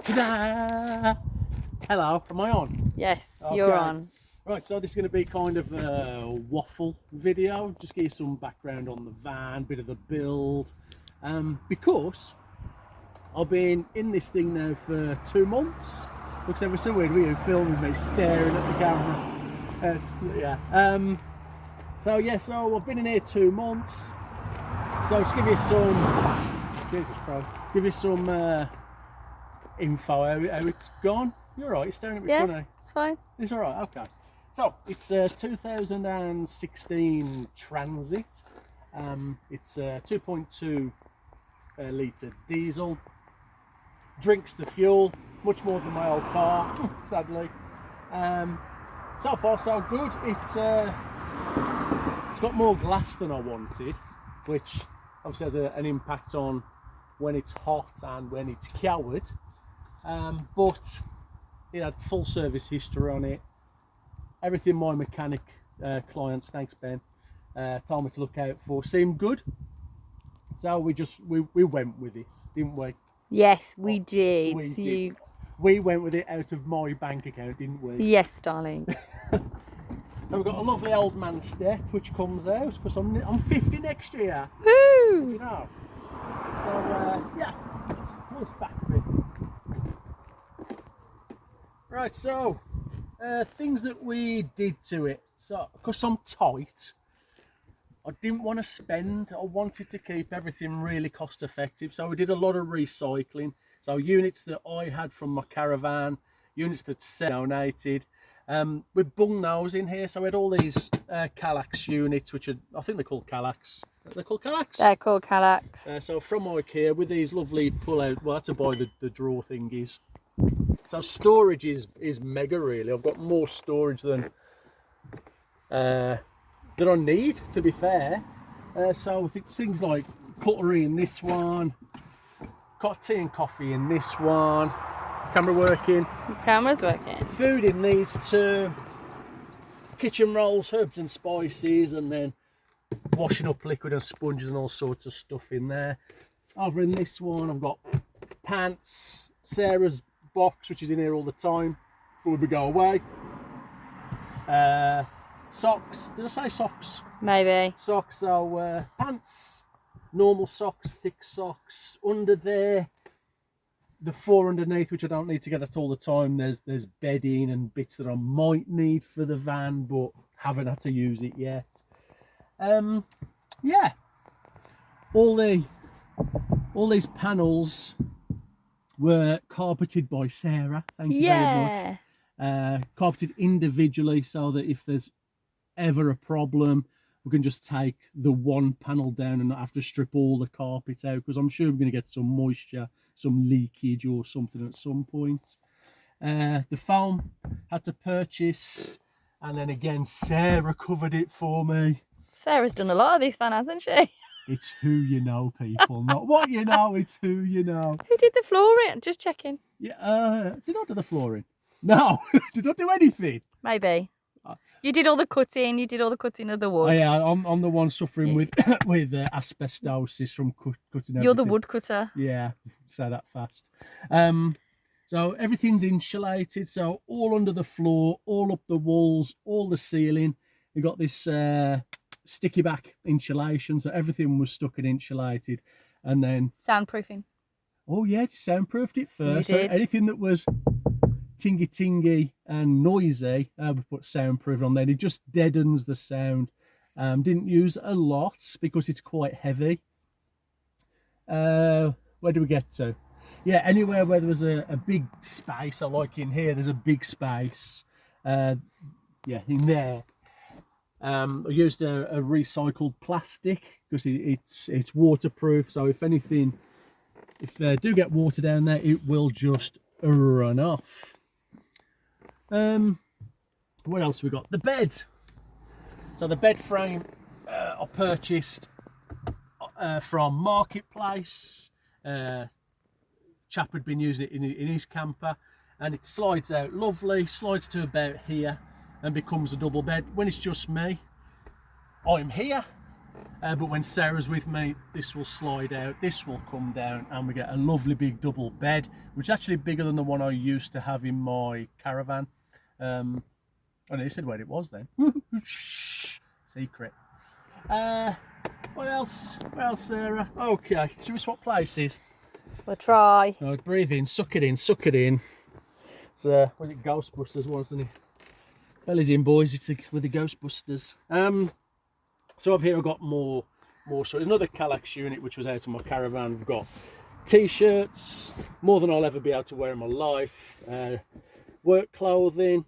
Ta-da! Hello, am I on? Yes, Okay. you're on. Right, so this is going to be kind of a waffle video, just give you some background on the van, bit of the build, because I've been in this thing now for 2 months. Looks ever so weird, were you filming me staring at the camera? So I've been in here 2 months. So just give you some, Jesus Christ, give you some info how it's gone. You're right, you're staring at me funny. It's fine. It's all right, okay. So it's a 2016 Transit. It's a 2.2 litre diesel. Drinks the fuel, much more than my old car, sadly. So far so good. It's got more glass than I wanted, which obviously has an impact on when it's hot and when it's covered. But it had full service history on it. Everything my mechanic clients, thanks Ben, told me to look out for seemed good. So we went with it, didn't we? Yes, we did. We did. We went with it out of my bank account, didn't we? Yes, darling. So we've got a lovely old man step which comes out because I'm 50 next year. Woo! Did you know? So yeah, let's pull this back a bit. Right, so things that we did to it. So because I'm tight, I didn't want to spend. I wanted to keep everything really cost effective. So we did a lot of recycling. So units that I had from my caravan, units that donated. We bung those in here. So we had all these Kallax units, which are, I think they're called Kallax. They're called Kallax? They're called Kallax. So from IKEA with these lovely pull out, well, I had to buy the drawer thingies. So storage is mega really. I've got more storage than I need, to be fair. So things like cutlery in this one, got tea and coffee in this one, camera working. The camera's working. Food in these two, kitchen rolls, herbs and spices, and then washing up liquid and sponges and all sorts of stuff in there. Over in this one I've got pants, Sarah's box which is in here all the time before we go away. Socks, did I say socks? Maybe. Socks, so pants, normal socks, thick socks. Under there, the 4 underneath, which I don't need to get at all the time, there's bedding and bits that I might need for the van but haven't had to use it yet. Yeah, all these panels were carpeted by Sarah, thank you very much. Carpeted individually so that if there's ever a problem we can just take the one panel down and not have to strip all the carpet out, because I'm sure I'm going to get some moisture, some leakage or something at some point. The foam had to purchase, and then again Sarah covered it for me. Sarah's done a lot of this van, hasn't she? It's who you know, people, not what you know, it's who you know. Who did the flooring? Just checking. Yeah, did I do the flooring? No, did I do anything? Maybe. You did all the cutting. You did all the cutting of the wood. Oh, yeah, I'm the one suffering with asbestosis from cutting everything. You're the wood cutter. Yeah, say that fast. So everything's insulated. So all under the floor, all up the walls, all the ceiling. You got this sticky back insulation, so everything was stuck and insulated. And then Soundproofing. oh yeah, just soundproofed it first. You did. So anything that was tingy and noisy, we put soundproof on there. It just deadens the sound. Didn't use a lot because it's quite heavy. Where do we get to? Yeah, anywhere where there was a big space. I like in here, there's a big space. Yeah, in there. I used a recycled plastic because it's waterproof. So if anything, if they do get water down there, it will just run off. What else we got? The bed. So the bed frame I purchased from Marketplace. Chap had been using it in his camper, and it slides out lovely, slides to about here and becomes a double bed. When it's just me, I'm here, But when Sarah's with me, this will slide out, this will come down, and we get a lovely big double bed, which is actually bigger than the one I used to have in my caravan. I know you said where it was then. Secret. What else? Well, Sarah. Okay, should we swap places? We'll try. Right, breathe in, suck it in, suck it in. It's, was it Ghostbusters, wasn't it? Belly's in, boys. It's with the Ghostbusters. So over here I've got more. So another Kallax unit which was out of my caravan. We've got t-shirts, more than I'll ever be able to wear in my life. Work clothing,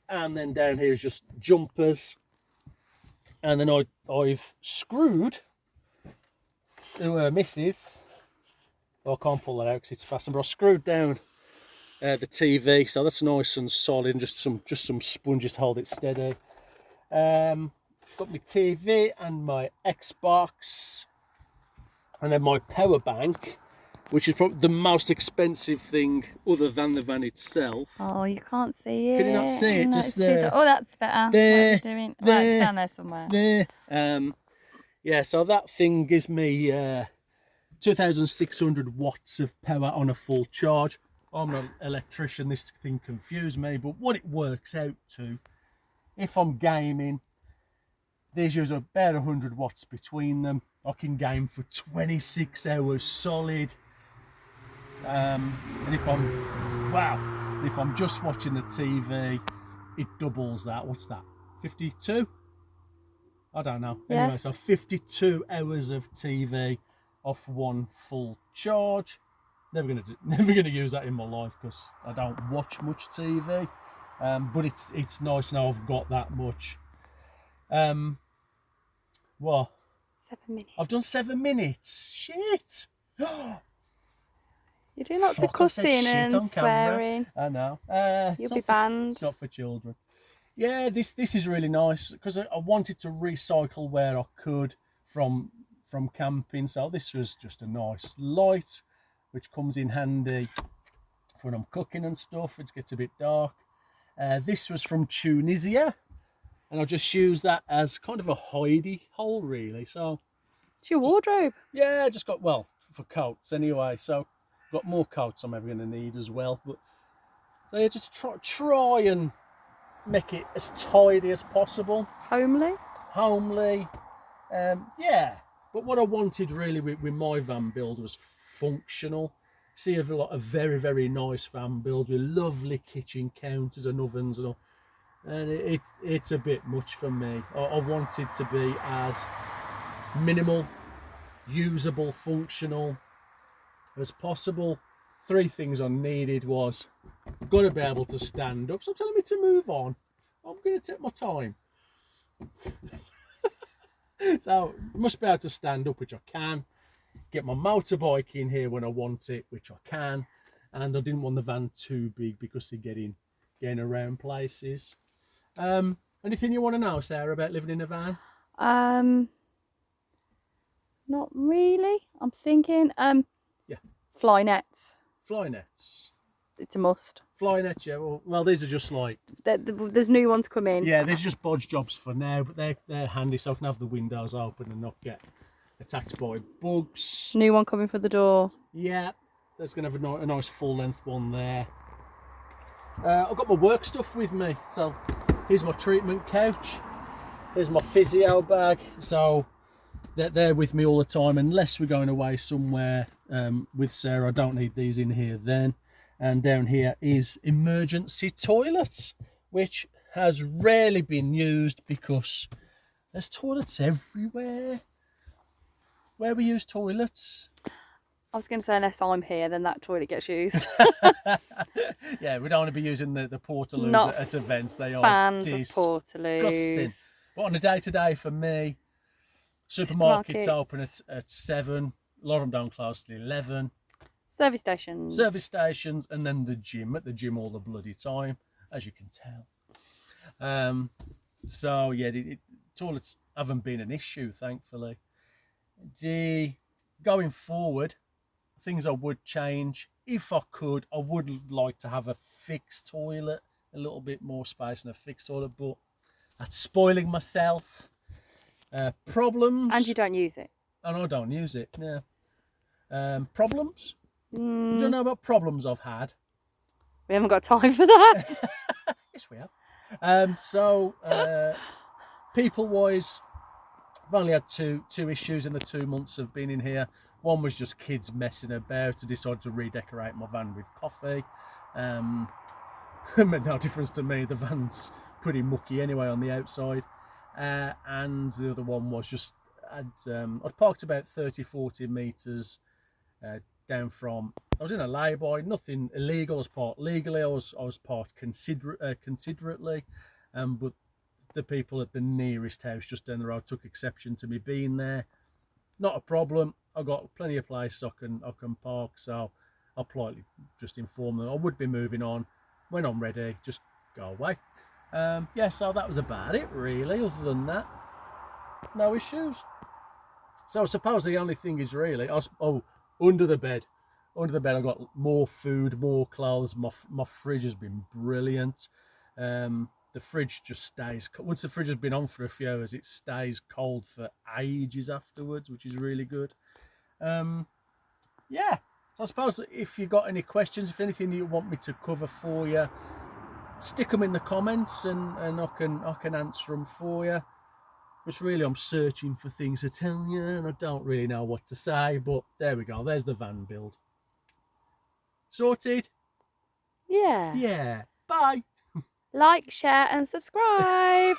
and then down here is just jumpers. And then I've screwed to missus. Well, I can't pull that out because it's fastened, but I screwed down the TV, so that's nice and solid, and just some sponges to hold it steady. Got my TV and my Xbox, and then my power bank, which is probably the most expensive thing other than the van itself. Oh, you can't see it. Can you not see it? No, Just it's too there. Oh, that's better. There. What are you doing? Well, it's down there somewhere. There. Yeah, so that thing gives me 2,600 watts of power on a full charge. I'm not an electrician, this thing confused me, but what it works out to, if I'm gaming, these use about 100 watts between them. I can game for 26 hours solid. And if I'm just watching the TV, it doubles that. What's that? 52? I don't know. Yeah. Anyway, so 52 hours of TV off one full charge. Never gonna use that in my life because I don't watch much TV. But it's nice now I've got that much. What? 7 minutes. I've done 7 minutes. Shit. You're doing lots of Fuck, I said cussing shit and on camera. swearing. I know. You'll be banned. It's not for children. Yeah, this is really nice because I wanted to recycle where I could from camping. So this was just a nice light, which comes in handy for when I'm cooking and stuff. It gets a bit dark. This was from Tunisia, and I just use that as kind of a hidey hole, really. So It's your wardrobe. yeah, I just got, well, for coats anyway. So got more coats I'm ever going to need as well. But so yeah, just try and make it as tidy as possible. Homely. Yeah. But what I wanted really with my van build was functional. See, I've got a very, very nice van build with lovely kitchen counters and ovens and all. And it's a bit much for me. I wanted to be as minimal, usable, functional as possible. 3 things I needed was, got to be able to stand up. Stop telling me to move on. I'm going to take my time. So must be able to stand up, which I can. Get my motorbike in here when I want it, which I can. And I didn't want the van too big because of getting around places. Anything you want to know, Sarah, about living in a van? Not really. I'm thinking. Yeah. Fly nets. Fly nets. It's a must. Fly nets, yeah. Well, these are just like, There's new ones coming. yeah, these are just bodge jobs for now, but they're handy, so I can have the windows open and not get attacked by bugs. New one coming for the door. Yeah, there's going to have a nice full length one there. I've got my work stuff with me, so here's my treatment couch, here's my physio bag, so they're with me all the time unless we're going away somewhere with Sarah. I don't need these in here then. And down here is emergency toilets, which has rarely been used because there's toilets everywhere. Where we use toilets? I was going to say, unless I'm here, then that toilet gets used. Yeah, we don't want to be using the portaloos Not at events. They are fans of disgusting. portaloos. But on a day-to-day for me, supermarkets open at 7. A lot of them don't close till 11. Service stations. Service stations, and then the gym. At the gym all the bloody time, as you can tell. So yeah, toilets haven't been an issue, thankfully. Going forward, things I would change, if I could, I would like to have a fixed toilet, a little bit more space in a fixed toilet, but that's spoiling myself. Problems. And you don't use it. And I don't use it. Yeah. Problems. Do you Mm, know about problems I've had? we haven't got time for that. Yes, we have. People-wise, I've only had two issues in the 2 months of being in here. One was just kids messing about. I decided to redecorate my van with coffee. It made no difference to me. The van's pretty mucky anyway on the outside. And the other one was just I'd parked about 30-40 metres down from. I was in a lay-by, nothing illegal. I was parked legally. I was parked considerately, but the people at the nearest house just down the road took exception to me being there. Not a problem. I've got plenty of place I can park, so I'll politely just inform them I would be moving on. When I'm ready, just go away. Yeah, so that was about it really. Other than that, no issues. So I suppose the only thing is really, under the bed. Under the bed, I've got more food, more clothes. My fridge has been brilliant. The fridge just stays, once the fridge has been on for a few hours, it stays cold for ages afterwards, which is really good. Yeah, so I suppose if you've got any questions, if anything you want me to cover for you, stick them in the comments and I can answer them for you. But really, I'm searching for things to tell you and I don't really know what to say, but there we go, there's the van build. Sorted? Yeah. Yeah. Bye. Like, share, and subscribe.